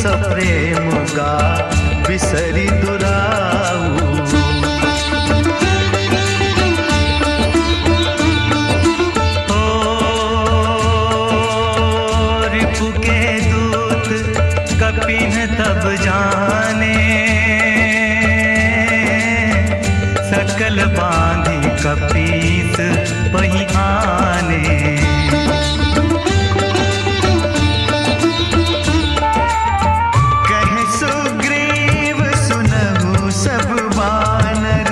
सप्रेम गा बिसरी दुराऊ। रिपु के दूत कपिन तब जाने, सकल बांधी कपीस वही आने। कहे सुग्रीव सुनहु सब बानर,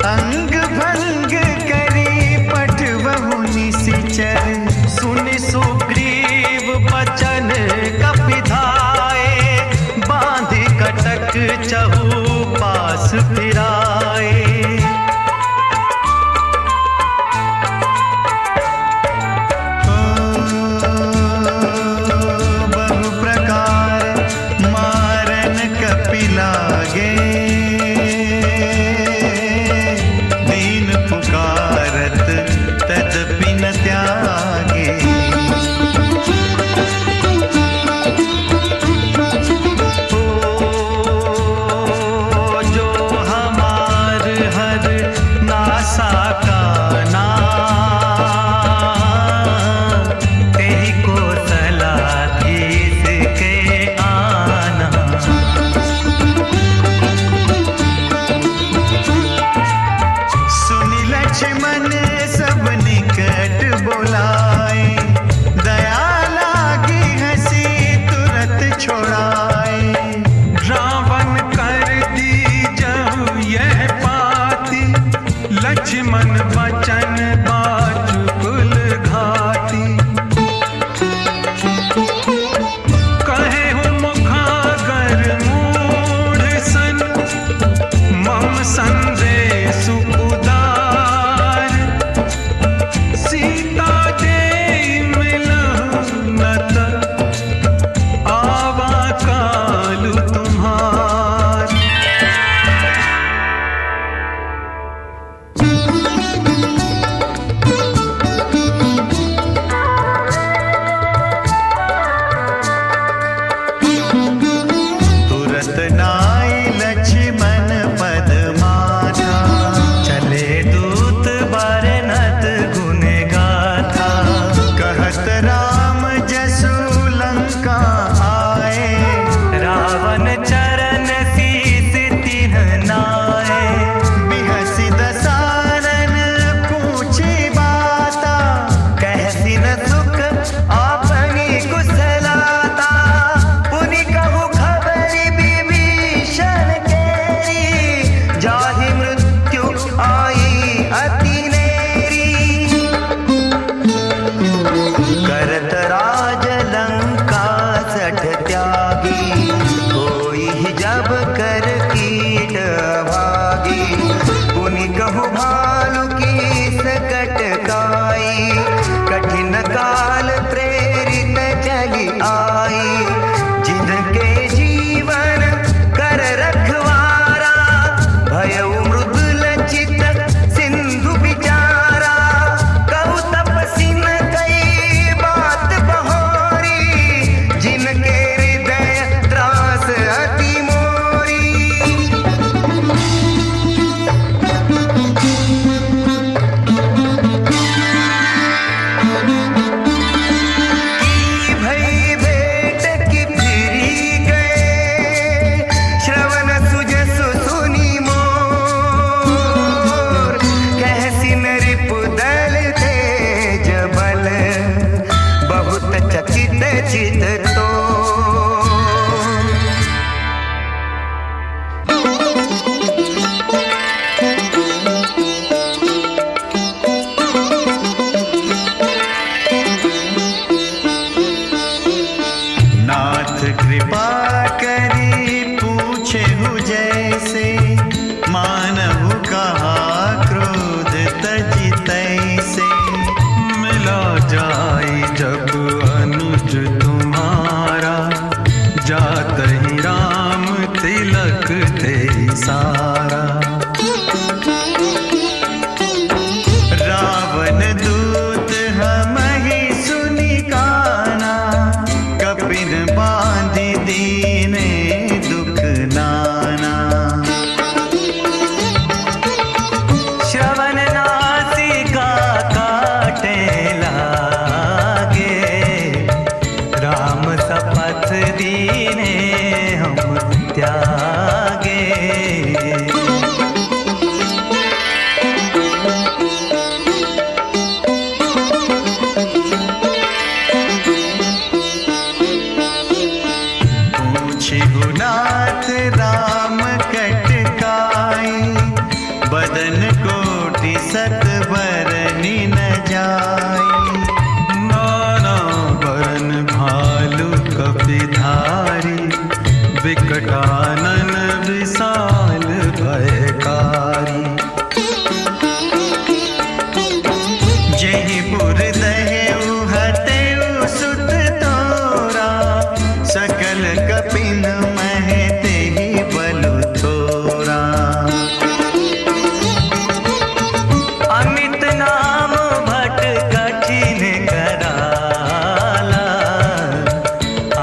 अंग भंग करी पठवहु निशिचर। सुनि सुग्रीव बचन कपिधाए, बांधि कटक चहु पास फिराए। बहु प्रकार मारन कपि लागे, दीन पुकारत तदपि न त्यागे। जो हमार हर नासा का ना, तेहि को सलाधीस के आना। सुनि लक्ष्मण सब निकट बोलाए, दया लागी हंसी तुरत छोड़ाए। रावण कर दीजहु यह पाती, लक्ष्मण वचन बाचुकुल घाती। कहे हो मुखागर मूढ़ सन, मम संदेश उदार। सीता दे मिलहु न त, आवा कालु तुम्हार। तुरत नाई लक्ष्मण पद माथा, चले दूत बारनत गुण गाथा। कहत राम जसु लंका आए, रावण चरण शीस तिन्ह नाए। बिहसि दसानन पूछी बाता, कहसि न सुख आपनी कुशलाता। पुनि कहु खबरि विभीषण केरी, जाहि मृत्यु आई अति नेरी। करत राज लंका सठ त्यागी, कोई जब कर कीट भागी। पुनि कहु भालु की सकट काई, कठिन काल प्रेरित चली आई। जिनके जीवन कर रखवारा, भयउ मृदु लज्जित सिंधु बिचारा। कहु तपस्वी न कई बात बहोरी, जिनके हृदय त्रास अति मोरी। की भई भेंट की फिरी गए, श्रवण सुजसु सुनि मोर। कहसि न रिपु दल तेज बल, बहुत चकित चित तो। नाथ कृपा करी पूछेहु जैसे, मानहु कहा क्रोध तजि तैसे। मिला जाई जब अनुज तुम्हारा, जात ही राम तिलक तेरी सारा। रावण दूत हमहि सुनि काना, कपिन बांधि दीन शपथ दीने हम त्यागे। पूछिहु नाथ राम कटकाई, बदन कोटि सत बरनि न जाई। नाना बरन भालु कपिधारी, विकटानन विशाल भयकारी। जेहि पुर दहेउ हतेउ सुत तोरा, सकल कपिन मह तेहि बलु थोरा। अमित नाम भट कठिन कराला,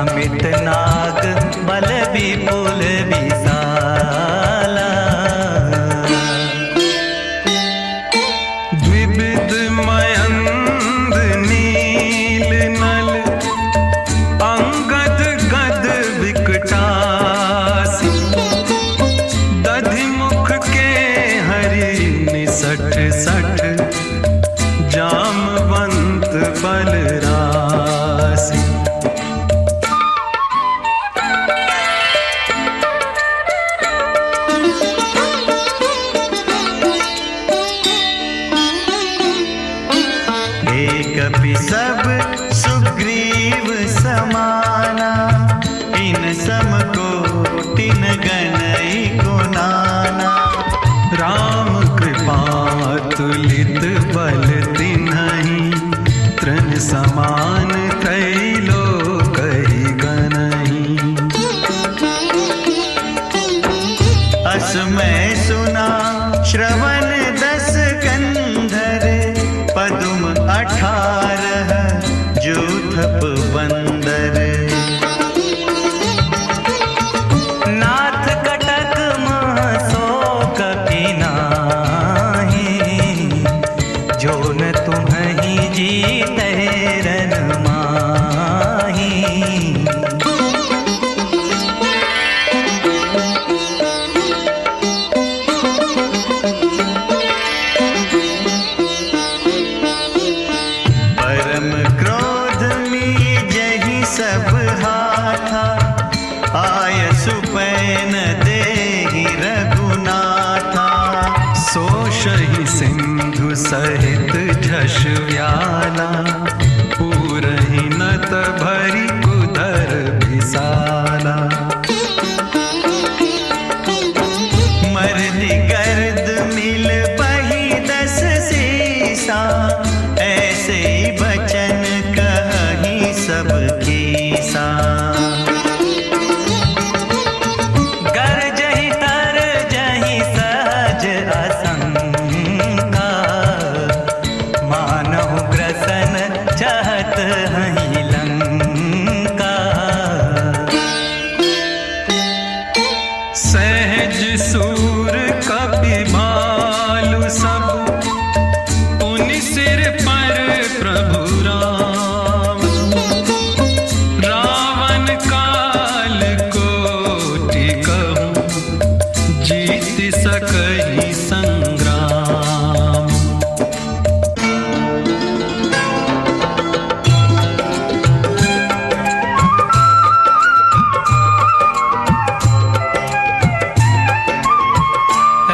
अमित नाग बल विपुल विशाला। द्विविध मयंद नील नल, अंगद गद विकटासी। दधि मुख के हरि निसठ सठ, जामवंत बलरासी। एक कपि सब सुग्रीव समाना, इन सम कोटि न गनई को नाना। राम कृपा तुलित बल तिन्हि, तृण समान त्रैलोकहि गनहि। अस मैं सुना श्रवण दस कंधर, पदुम 18 जूथप बंदर। नाथ कटक मह सो कपि नाहि, जो न तुम्हि जीतै रन माहि। परम क्रोध में जहि सब हाथा, आयसु पैन देहि रघुनाथा। सोषहि सिंधु सहित झष व्याला, पूरहि नत भरि कुधर विशाला। मर्दि गर्द मिल बहि 10 सीसा, ऐसे बचन कहि सब कीसा। गरजहि तरजहि सहज असंका, मानहु ग्रसन चहत हहि लंका। सहज सूर कपि भालु सब, पुनि सिर पर प्रभु राम। रावण काल कोटि कहूँ, जीत सकहि संग्राम।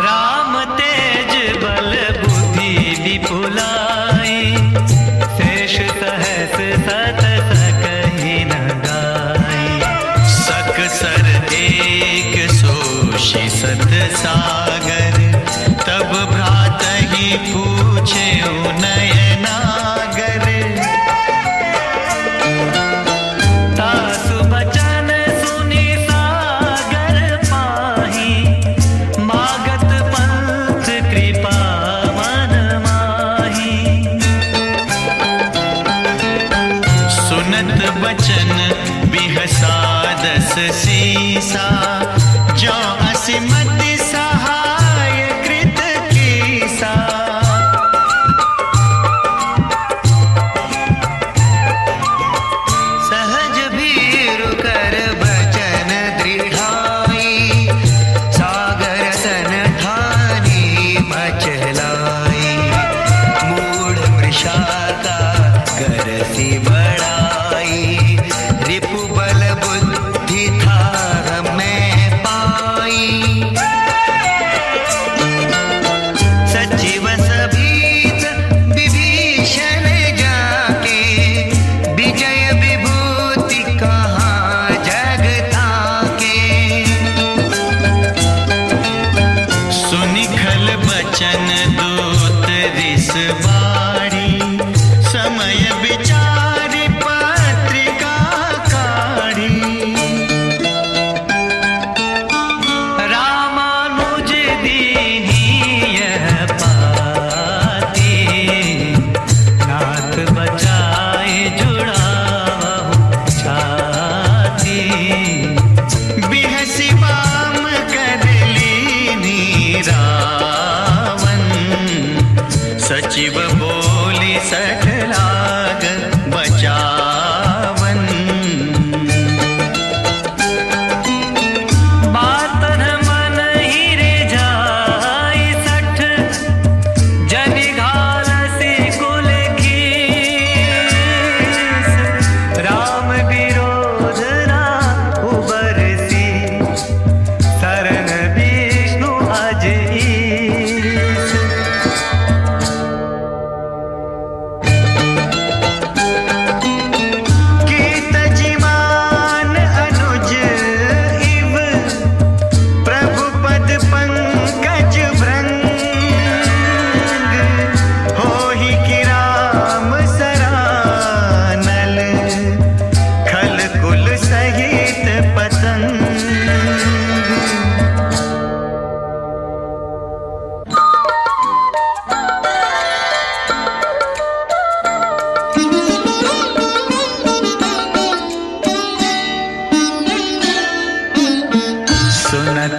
राम तेज बल बुद्धि विपुलाई, शेष सहस सत सकहि न गाई। सकसर एक सोषि सत सागर, तब भ्रातहि पूछे नयनागर। तासु बचन सुनि सागर पाहि, मागत पंथ कृपा मन माहि। सुनत बचन बिहसा 10 सीसा, जो असिमति सहाय कृत कीसा। सहज भी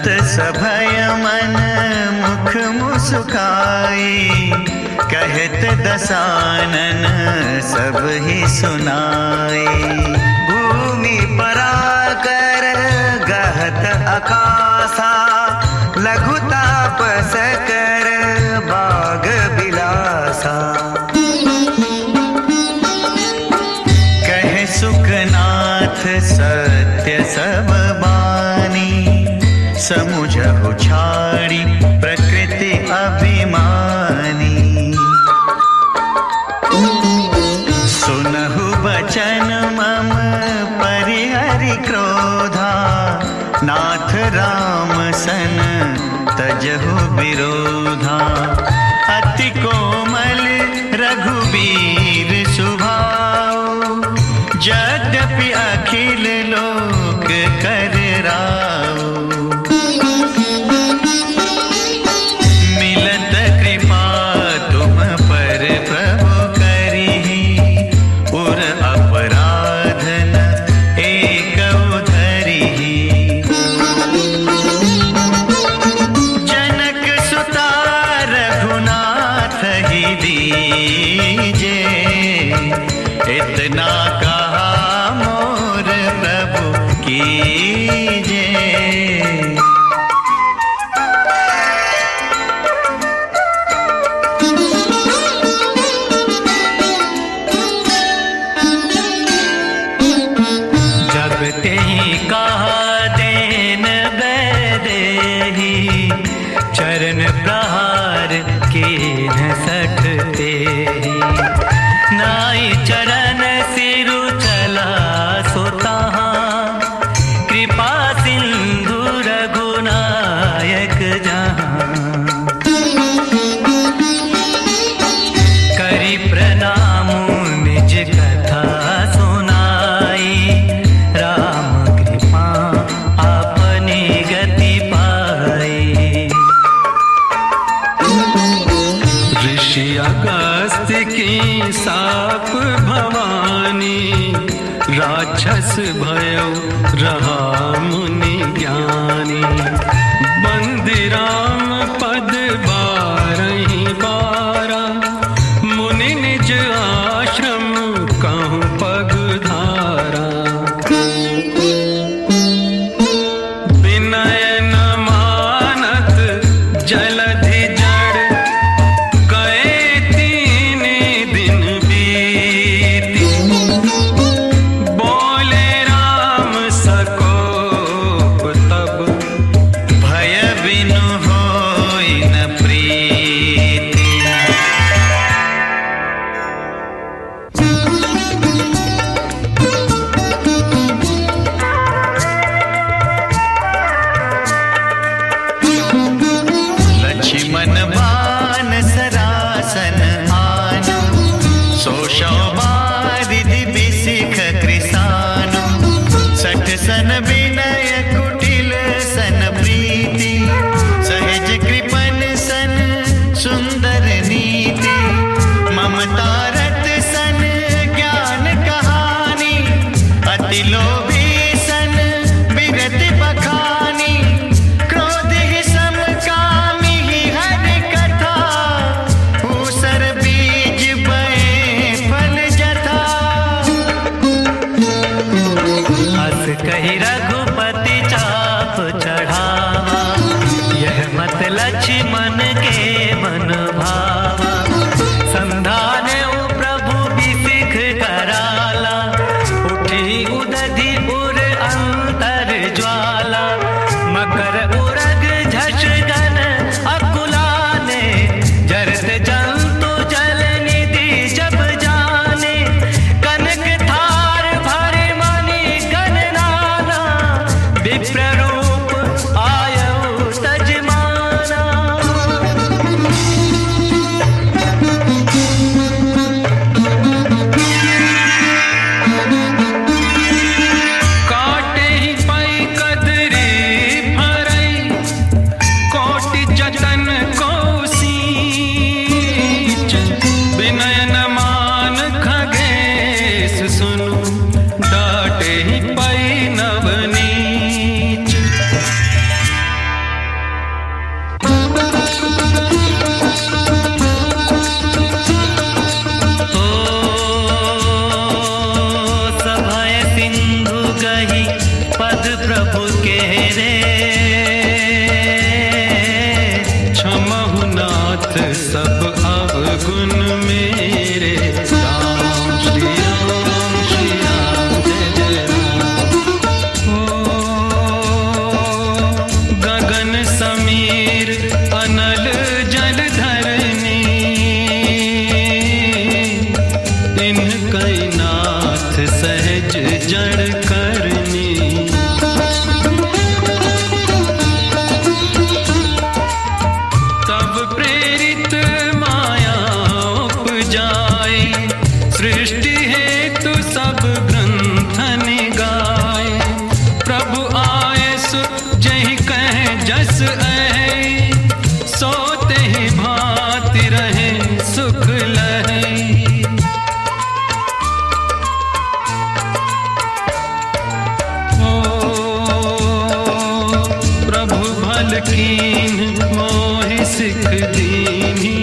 सुनत सभय मन मुख मुस्काई, कहत दसानन सब ही सुनाई। भूमि पराकर गहत आकाशा, लघु तापस कर बाग बिलासा। कहे सुखनाथ सत्य सब बानी, समुझहु छाड़ी प्रकृति अभिमानी। सुनहु बचन मम परिहरि क्रोधा, नाथ राम सन तजहु विरोधा। अति कोमल रघुबीर सुभाऊ, यद्यपि अखिल लोक कर राऊ। मिलत कृपा तुम पर प्रभु करिहि, उर अपराध न एकउ धरिहि। जनक सुता रघुनाथ ही दीजे, इतना कहा मोर प्रभु कीजे। जब तेहि कहा देन बैदेही, चरण प्रहार कीन सठते ही। नाई चरण सिरु चला सुतहाँ, कृपा सिंधु रघुनायक जहाँ। करि प्रणाम निज कथा सुनाई, राम कृपा आपनी गति पाई। ऋषि अगस्त्य की साप भवानी, राक्षस भयो रहा मुनि ज्ञानी। बंदी राम पद बारहि बारा, मुनि निज आश्रम कहूँ पग धारा। विनय न मानत जलधि जड़, गए तीन दिन बीती। बोले राम सकोप तब, भय बिनु होई न प्रीति। लक्ष्मण बान सरासन आनु, सोशौ बारिधि बिसिख कृसानु। सठ सन विनय कुटिल सन प्रीति, सहज कृपन सन सुंदर नीति। ममता रत सन ज्ञान कहानी, अति लोभी सन विगत बखानी। क्रोध ही सम कामी ही हर कथा, ऊसर बीज बए फल जथा। हस कही रघुपति चाप चढ़ावा, यह मत लक्ष्मण के मन भावा। संधानेउ प्रभु बिसिख कराला, उठी उदधि उर अंतर ज्वाला। मकर उरग झष गन अकुलाने, जरत जंतु जल निधि जब जाने। कनक थार भर मणि गण नाना, पद प्रभु के रे, क्षमहु नाथ सब अवगुण मेरे। राम श्री राम जय जय राम। ओ गगन समीर अनल जल धरनी, इनकै नाथ सहज जड़ करनी। तब प्रेरित माया उपजाए, सृष्टि हेतु सब ग्रंथन गाए। प्रभु आए सु जहि कह जस ऐ, सोते ही भांति रहे सुख लहै। प्रभु भल कीन मोहि सिख दीनी,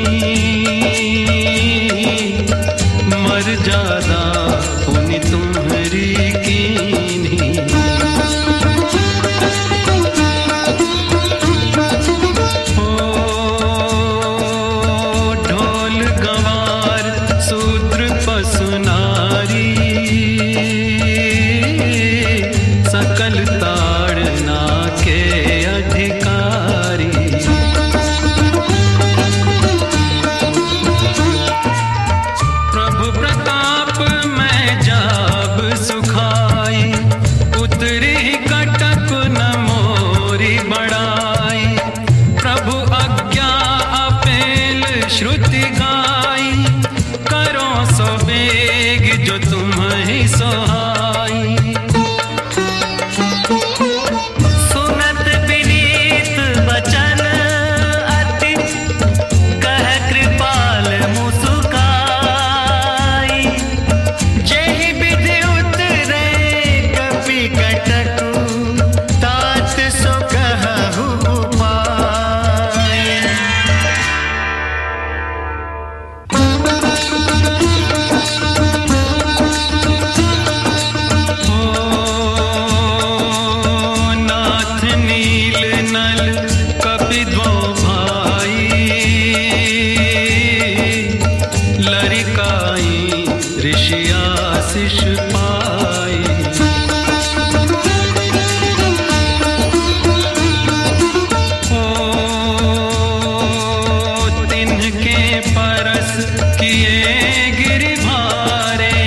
मर्यादा पुनि तुम्हरी कीन्ही। ओ ढोल गंवार शूद्र पशु नारी, सकल ताड़ना के अधिकारी। प्रभु प्रताप मैं जाब सुखाई, उतरी कटक न मोरी बड़ाई। प्रभु आज्ञा अपेल श्रुति गाई, करो सो बेग जो तुम्हि सोहाई। सुनत विनीत वचन अति, कह कृपाल मुसुकाई। जेहि विधि उतरे कपि कटकु, तात सो कहु उपाय। नाथ नील नल कपि द्वौ भाई, लरिकाई ऋषि आशीष पाई। तिन्हके परस किए गिरि भारे,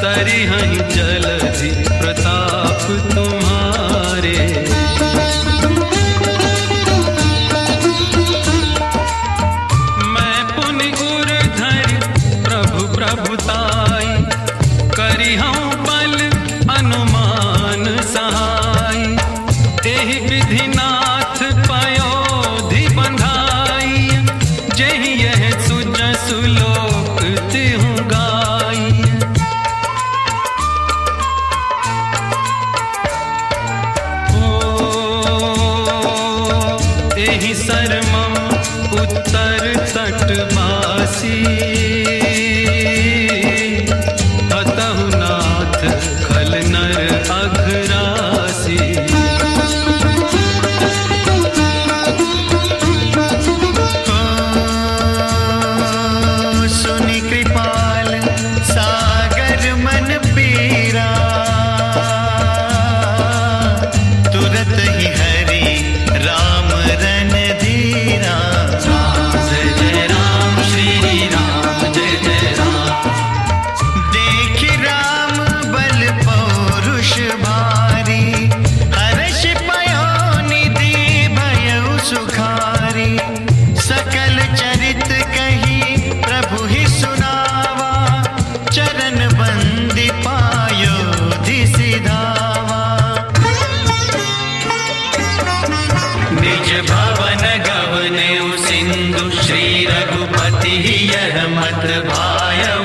तरिहहि जलधि प्रताप तुम्हारे। मैं पुनि उर धरि प्रभु प्रभुताई, करिहऊँ बल अनुमान सहाय। एहि विधि नाथ पयोधि बंधाई, जेहि यह सुजसु लोक तिहुँ गाई। एहि सरमम उत्तर तटवासी, हतहु नाथ खल नर अघरासी। सुनि कृपाल सागर मन पीरा, तुरत ही हरि राम रन धीरा। जय जय राम श्री राम जय जय राम। देखि राम बल पौरुष भारी, हर्ष पयो निधि भयउ सुखारी। सकल चरित कही प्रभु ही सुनावा, चरण बंदी पायोधि सिधावा। निज भवन गवनेउ सिंधु, श्री रघुपति यह मत भायउ।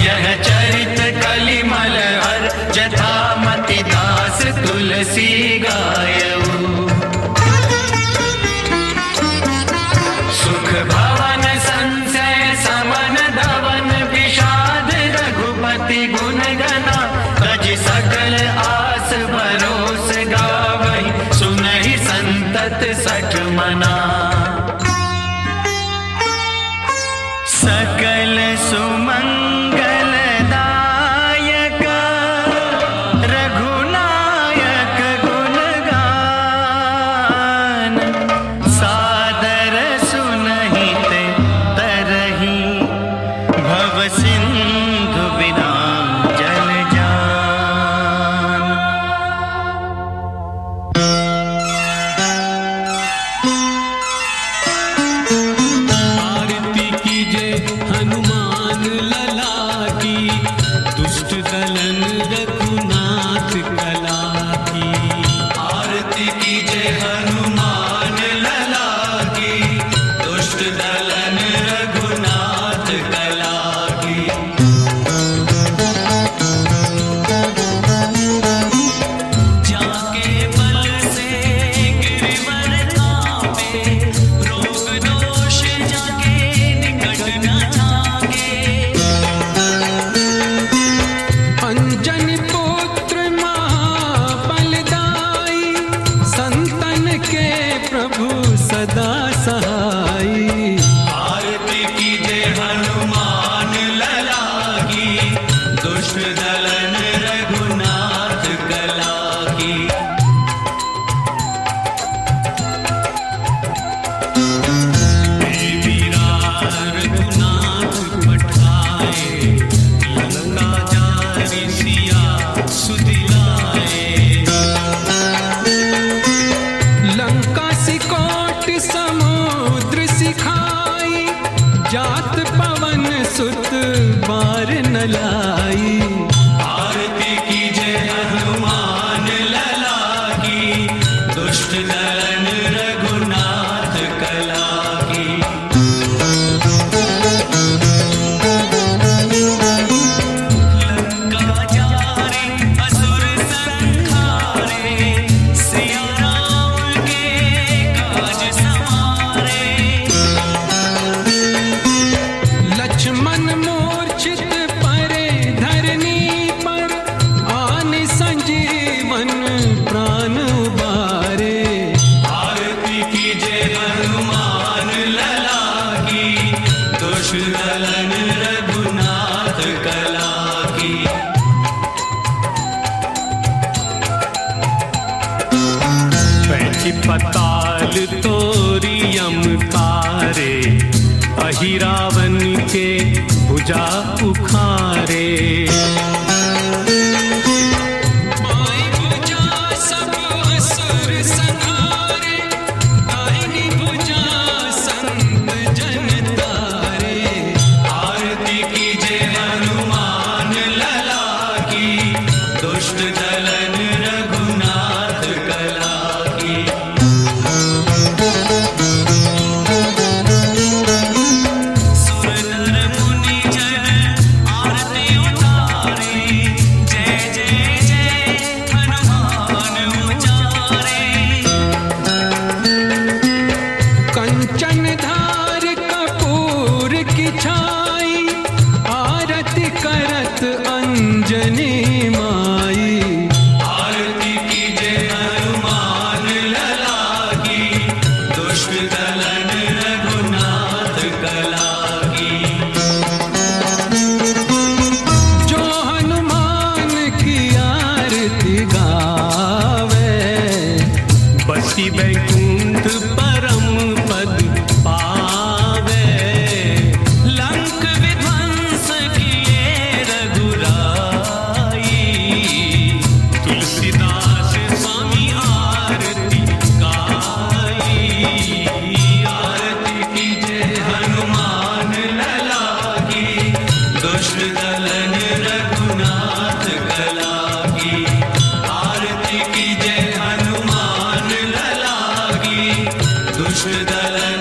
यह चरित कलिमल हर, जथा मति दास तुलसी गायउ। सुख भवन संशय समन धवन, विषाद रघुपति गुण गना। तज हरि सकल आस भरोस गावई सुनहि संतत सठ मना। सकल सुमंगल दायक रघुनायक गुण गान सादर सुनहित तरही भव सिंधु बिना जल जान। आरती कीजे हनुमान लला की, दुष्ट दलन रघुनाथ कला की। आरती कीजे हनुमान लला की, दुष्ट दलन रघुनाथ कला की। जाके बल से गिरवर कांपे, रोग दोष जाके निकट न जागे। अंजन पुत्र महाबलदाई, संतन के प्रभु सदा सहाई। आरती कीजे हनुमान लला की, दुष्ट दलन रघुनाथ कला की। वीरा रघुनाथ पठाए, लंका जारि सिया सुदिलाए। लंका सिकोट समुद्र सिखाई, जात पवन सुत बार न लाई। आरती कीजे हनुमान लला की, दुष्ट दलन रघुनाथ कला की। लंका जारि असुर संहारे, सिया राम के काज सवारे। लक्ष्मण मूर्छित परे धरनी पर, आन संजीवन प्राण उबारे। आरती कीजे हनुमान लला की, दुष्ट दलन रघुनाथ कला की। पैठी पताल तोरी यमकारे, अहिरावन के भुजा उखारे। बाई भुजा सब असुर संहारे, दाहिनी भुजा संत जन तारे। आरती कीजे हनुमान लला की, दुष्ट दलन रघुनाथ कला की। सुर नर मुनि जन आरती उतारे, जय जय जय हनुमान उचारे। कंचन धार कपूर की छाई, आरती करत अंजनी माई। आरती कीजे हनुमान लला की, दुष्ट दलन रघुनाथ कला की। जो हनुमान की आरती गावे, बसी बैकुंठ परम पद पावे। लंक विध्वंस किए रघुराई, तुलसीदास स्वामी आरती गाई। आरती कीजे हनुमान लला की, दुष्ट दलन रघुनाथ कला की। आरती कीजे हनुमान लला की, दुष्ट दलन